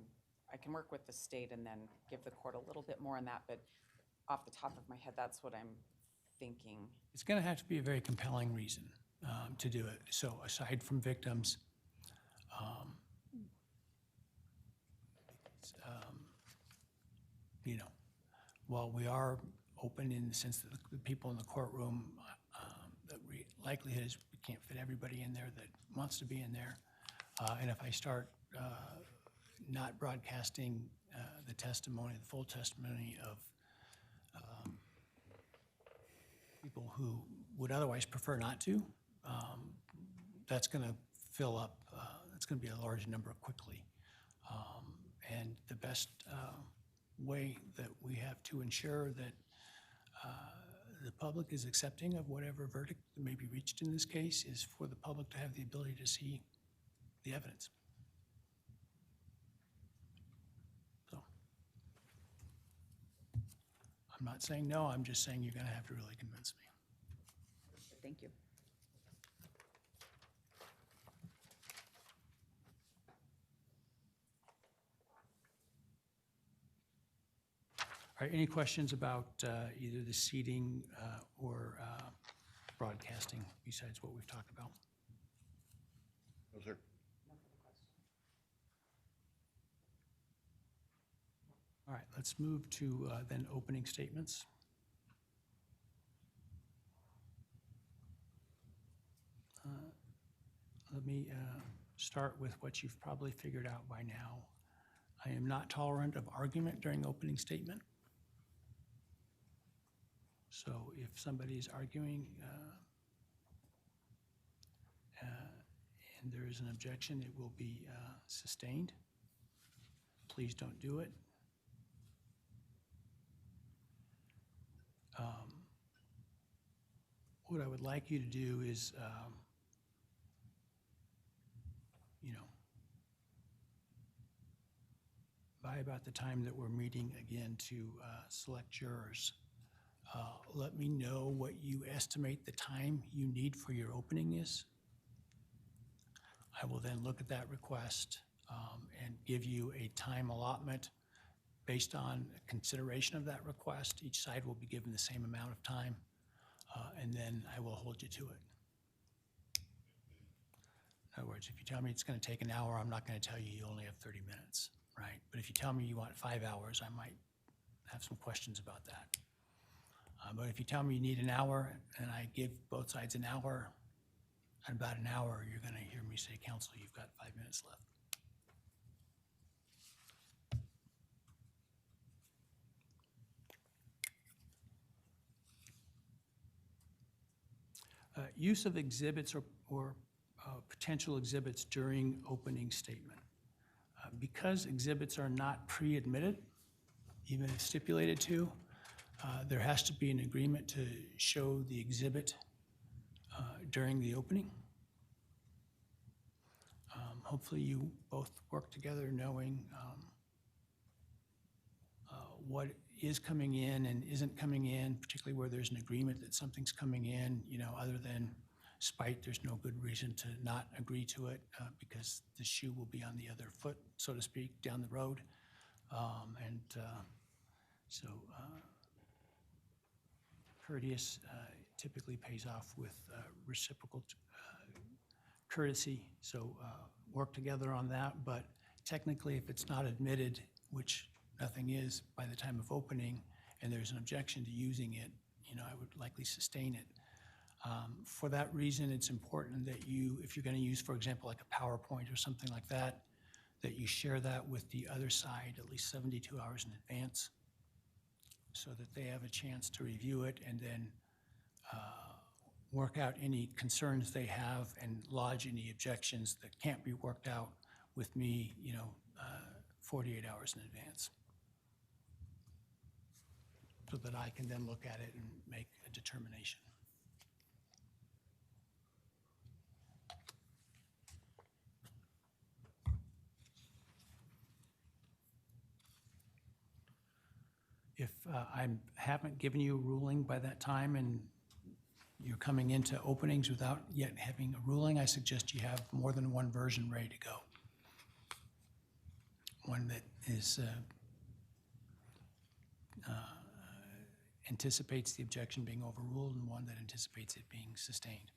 I can work with the state and then give the court a little bit more on that, but off the top of my head, that's what I'm thinking. It's going to have to be a very compelling reason to do it. So aside from victims, while we are open in the sense that the people in the courtroom, the likelihood is we can't fit everybody in there that wants to be in there. And if I start not broadcasting the testimony, the full testimony of people who would otherwise prefer not to, that's going to fill up, that's going to be a large number quickly. And the best way that we have to ensure that the public is accepting of whatever verdict may be reached in this case is for the public to have the ability to see the evidence. So I'm not saying no, I'm just saying you're going to have to really convince me. Thank you. All right, any questions about either the seating or broadcasting besides what we've talked about? No, sir. All right, let's move to then opening statements. Let me start with what you've probably figured out by now. I am not tolerant of argument during opening statement. So if somebody is arguing and there is an objection, it will be sustained. Please don't do it. What I would like you to do is, by about the time that we're meeting again to select jurors, let me know what you estimate the time you need for your opening is. I will then look at that request and give you a time allotment based on consideration of that request. Each side will be given the same amount of time, and then I will hold you to it. In other words, if you tell me it's going to take an hour, I'm not going to tell you you only have 30 minutes, right? But if you tell me you want 5 hours, I might have some questions about that. But if you tell me you need an hour and I give both sides an hour, in about an hour, you're going to hear me say, counsel, you've got 5 minutes left. Use of exhibits or potential exhibits during opening statement. Because exhibits are not pre-admitted, even if stipulated to, there has to be an agreement to show the exhibit during the opening. Hopefully you both work together knowing what is coming in and isn't coming in, particularly where there's an agreement that something's coming in, other than spite, there's no good reason to not agree to it because the shoe will be on the other foot, so to speak, down the road. So courteous typically pays off with reciprocal courtesy. So work together on that, but technically if it's not admitted, which nothing is by the time of opening, and there's an objection to using it, I would likely sustain it. For that reason, it's important that you, if you're going to use, for example, like a PowerPoint or something like that, that you share that with the other side at least 72 hours in advance so that they have a chance to review it and then work out any concerns they have and lodge any objections that can't be worked out with me, 48 hours in advance, so that I can then look at it and make a determination. If I haven't given you a ruling by that time and you're coming into openings without yet having a ruling, I suggest you have more than one version ready to go. One that is anticipates the objection being overruled and one that anticipates it being sustained.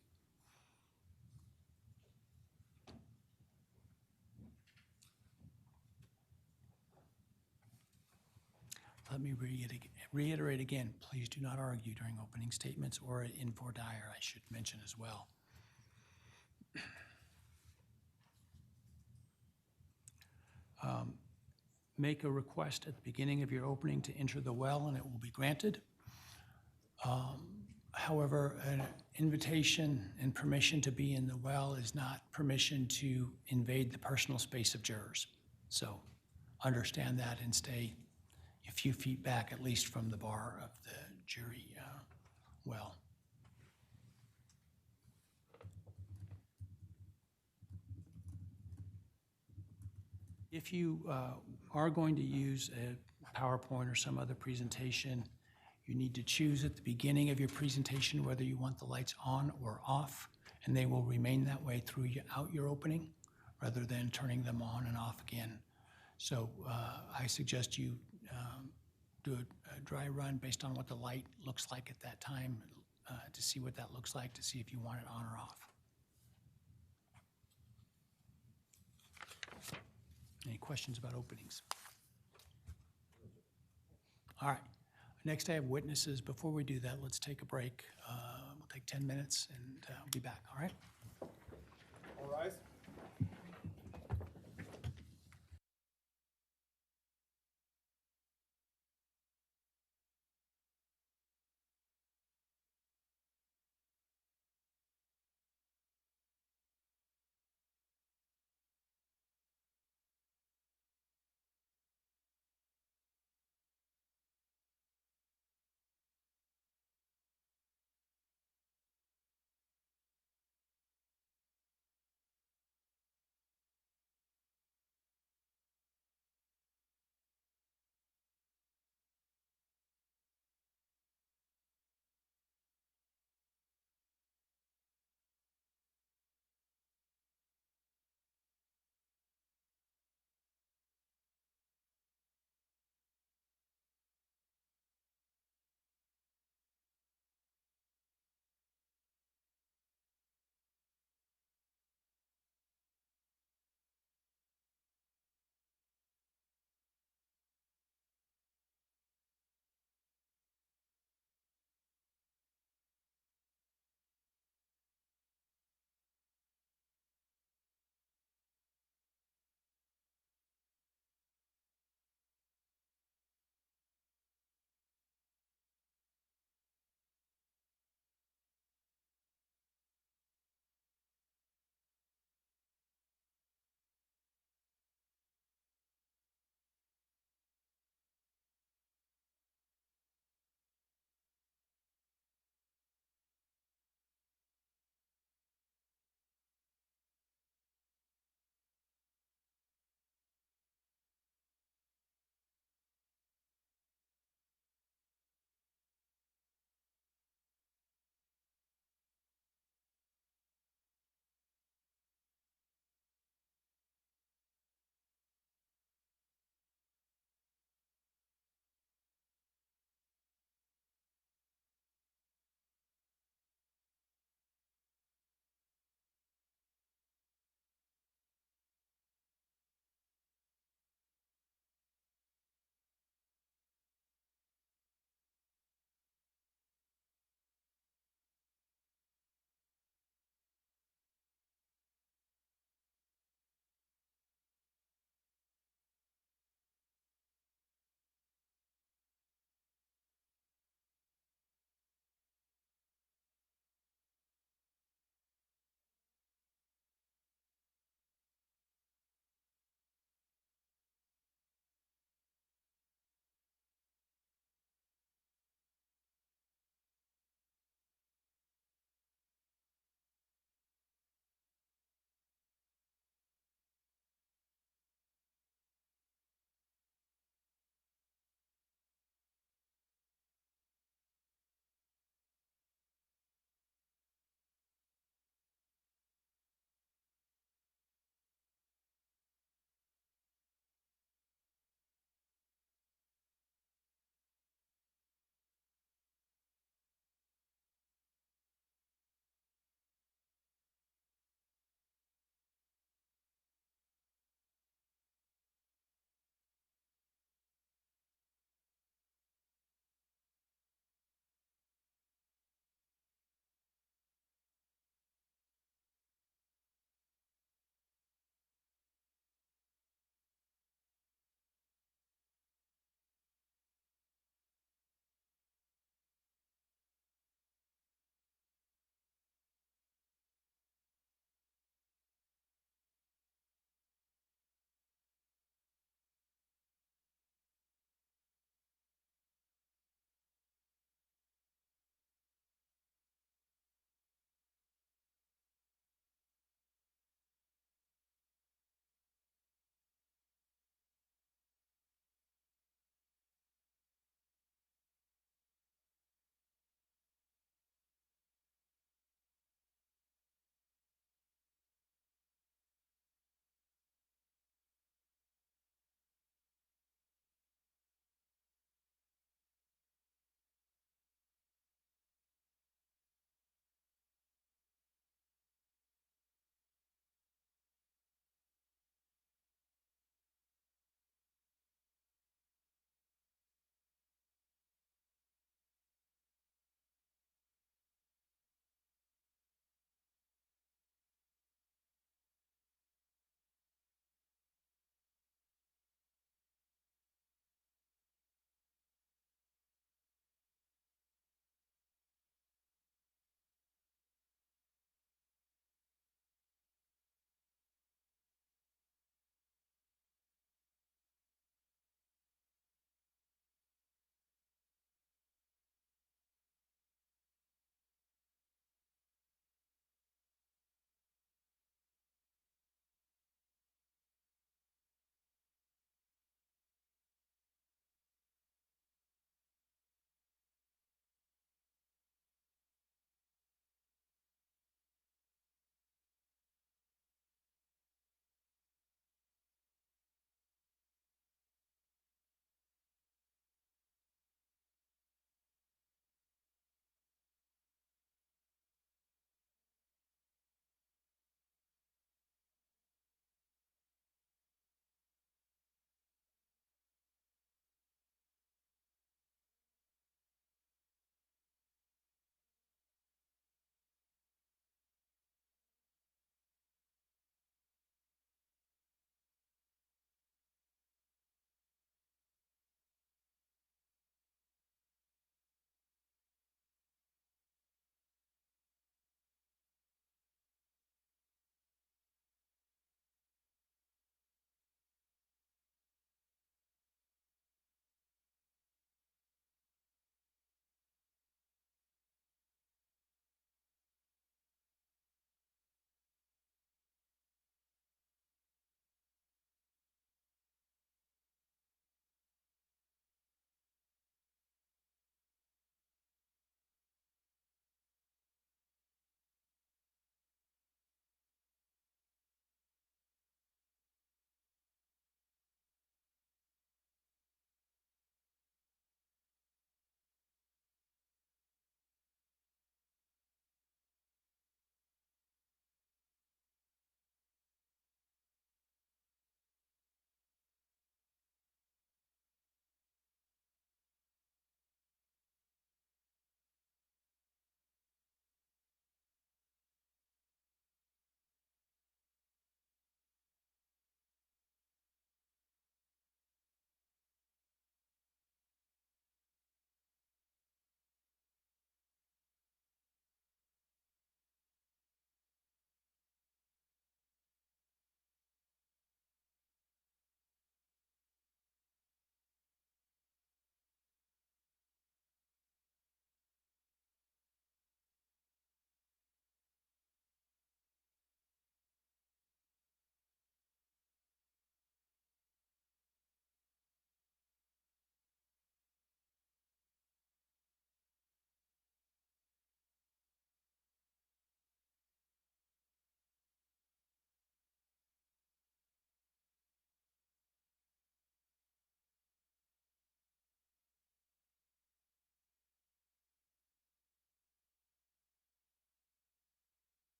Let let me reiterate again, please do not argue during opening statements or in voir dire, I should mention as well. Make a request at the beginning of your opening to enter the well, and it will be granted. However, an invitation and permission to be in the well is not permission to invade the personal space of jurors. So understand that and stay a few feet back, at least from the bar of the jury well. If you are going to use a PowerPoint or some other presentation, you need to choose at the beginning of your presentation whether you want the lights on or off, and they will remain that way throughout your opening rather than turning them on and off again. So I suggest you do a dry run based on what the light looks like at that time to see what that looks like, to see if you want it on or off. Any questions about openings? All right. Next, I have witnesses. Before we do that, let's take a break. We'll take 10 minutes and we'll be back, all right?